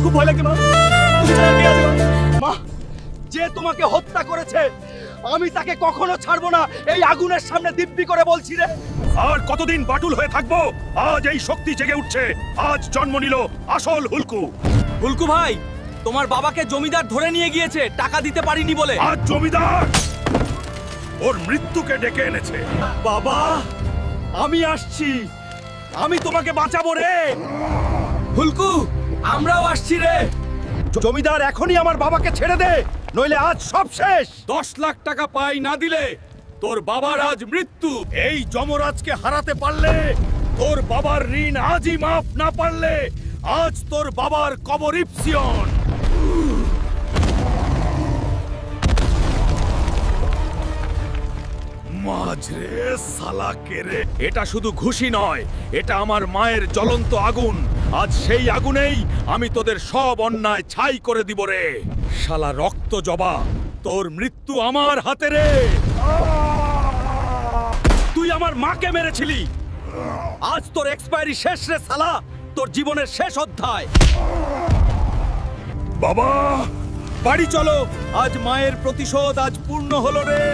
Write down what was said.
খুব ভয় লাগছে মা। তুমি ছাড়া কে আছে মা? যে তোমাকে হত্যা করেছে আমি তাকে কখনো ছাড়বো না, এই আগুনের সামনে দিব্যি করে বলছি রে। আর কতদিন বাটুল হয়ে থাকবো? আজ এই শক্তি জেগে উঠছে, আজ জন্ম নিল আসল হুলকু। হুলকু ভাই, তোমার বাবাকে জমিদার ধরে নিয়ে গিয়েছে টাকা দিতে পারিনি বলে। আজ জমিদার ওর মৃত্যুকে ডেকে এনেছে। বাবা, আমি আসছি, আমি তোমাকে বাঁচাবো রে। হুলকু, আমরাও আসছি রে। জমিদার এখনই আমার বাবাকে ছেড়ে দে, নইলে আজ সব শেষ। 10 লাখ টাকা পাই না দিলে তোর বাবার আজ মৃত্যু। এই যমরাজকে হারাতে পারলে তোর বাবার ঋণ আজই মাফ না পারলে আজ তোর বাবার কবর ইপসিয়ন। মাঝরে সালা কেরে। এটা শুধু ঘুষি নয়, এটা আমার মায়ের জ্বলন্ত আগুন। আজ সেই আগুনেই আমি তোদের সব অন্যায় ছাই করে দিব রে। শালা রক্ত জবা, তোর মৃত্যু আমার হাতে রে। তুই আমার মাকে মেরেছিলি, আজ তোর এক্সপায়ারি শেষ রে সালা, তোর জীবনের শেষ অধ্যায়। বাবা বাড়ি চলো, আজ মায়ের প্রতিশোধ আজ পূর্ণ হলো রে।